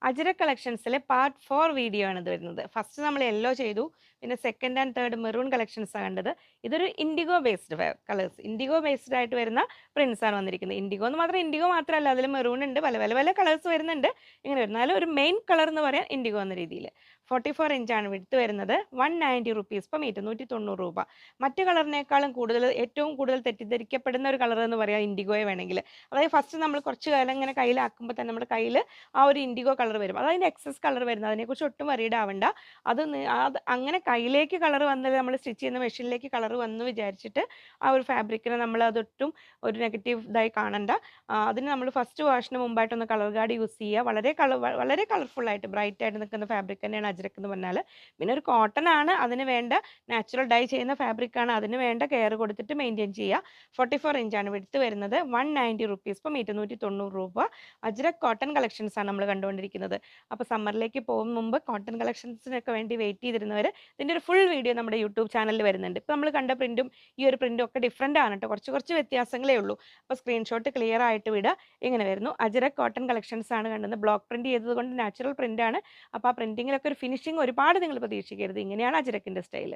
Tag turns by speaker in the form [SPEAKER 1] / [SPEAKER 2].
[SPEAKER 1] Ajrak കളക്ഷൻസിലെ part 4 video ആണ് ഇത് വരുന്നത്. ഫസ്റ്റ് നമ്മൾ യെല്ലോ ചെയ്തു. പിന്നെ സെക്കൻഡ് ആൻഡ് തേർഡ് മെറൂൺ കളക്ഷൻസാണ് കണ്ടത്. ഇതൊരു IndiGo based colours. IndiGo based ആയിട്ട് വരുന്ന പ്രിന്റ്സ് ആണ് വന്നിരിക്കുന്നത്. ഇൻഡിഗോ മാത്രമല്ല അതിൽ മെറൂൺ ഉണ്ട്. പല കളേഴ്സ് വരുന്നുണ്ട്. ഇങ്ങനെ വരും. എന്നാലും ഒരു മെയിൻ കളർ എന്ന് പറയാൻ ഇൻഡിഗോ എന്ന രീതിയിൽ. 44 ഇഞ്ചാണ് വിഡ്ത്ത് വരുന്നത്. 190 റുപ്പീസ് പെർ മീറ്റർ, 190 രൂപ. മറ്റ് കളറിനേക്കാളും കൂടുതൽ ഏറ്റവും കൂടുതൽ തെറ്റിദ്ധരിക്കപ്പെടുന്ന ഒരു കളർ എന്ന് പറയാം ഇൻഡിഗോയെ വേണമെങ്കിൽ. അതായത് ഫസ്റ്റ് നമ്മൾ കുറച്ച് കാലം ഇങ്ങനെ കയ്യിലാക്കുമ്പോൾ തന്നെ നമ്മുടെ കയ്യിൽ ആ ഒരു ഇൻഡിഗോ കളർ വരും. അതതിൻ്റെ എക്സസ് കളർ വരുന്നത്. അതിനെക്കുറിച്ച് ഒട്ടും വറീഡ് ആവണ്ട. അത് അങ്ങനെ കയ്യിലേക്ക് കളർ വന്നത് നമ്മൾ സ്റ്റിച്ച് ചെയ്യുന്ന മെഷീനിലേക്ക് കളർ വന്നു വിചാരിച്ചിട്ട് ആ ഒരു ഫാബ്രിക്കിനെ നമ്മൾ അതൊട്ടും ഒരു നെഗറ്റീവ് ഇതായി കാണണ്ട. അതിന് നമ്മൾ ഫസ്റ്റ് വാഷിന് മുമ്പായിട്ടൊന്ന് കളർ ഗാർഡ് യൂസ് ചെയ്യുക. വളരെ കളർഫുൾ ആയിട്ട് ബ്രൈറ്റ് ആയിട്ട് നിൽക്കുന്ന ഫാബ്രിക് തന്നെയാണ് അജ്രക്ക് എന്ന് പറഞ്ഞാൽ. പിന്നെ ഒരു കോട്ടൺ ആണ്, അതിന് വേണ്ട നാച്ചുറൽ ഡൈ ചെയ്യുന്ന ഫാബ്രിക് ആണ്, അതിന് വേണ്ട കെയർ കൊടുത്തിട്ട് മെയിൻറ്റെയിൻ ചെയ്യുക. 44 ഇഞ്ചാണ് വിഡ്ത്ത് വരുന്നത്. 190 റുപ്പീസ് പെർ മീറ്റർ, 190 രൂപ. അജ്രക് കോട്ടൺ കളക്ഷൻസ് ആണ് നമ്മൾ കണ്ടുകൊണ്ടിരിക്കുന്നത്. അപ്പോൾ സമ്മറിലേക്ക് പോകും മുമ്പ് കോട്ടൺ കളക്ഷൻസിനൊക്കെ വേണ്ടി വെയിറ്റ് ചെയ്തിരുന്നവർ ഇതിൻ്റെ ഒരു ഫുൾ വീഡിയോ നമ്മുടെ യൂട്യൂബ് ചാനലിൽ വരുന്നുണ്ട്. ഇപ്പോൾ നമ്മൾ കണ്ട പ്രിന്റും ഈ ഒരു പ്രിന്റും ഒക്കെ ഡിഫറൻ്റ് ആണ് കേട്ടോ. കുറച്ച് വ്യത്യാസങ്ങളേ ഉള്ളൂ. അപ്പോൾ സ്ക്രീൻഷോട്ട് ക്ലിയർ ആയിട്ട് വിടുക. ഇങ്ങനെ വരുന്നു. അജ്രക് കോട്ടൺ കളക്ഷൻസ് ആണ് കണ്ടത്. ബ്ലോക്ക് പ്രിന്റ് ചെയ്തത് കൊണ്ട് നാച്ചുറൽ പ്രിന്റ് ആണ്. അപ്പോൾ ആ പ്രിന്റിങ്ങിലൊക്കെ ഒരു ഫിനിഷിംഗ് ഒരുപാട് നിങ്ങൾ പ്രതീക്ഷിക്കരുത്. ഇങ്ങനെയാണ് അജ്രക്കിൻ്റെ സ്റ്റൈൽ.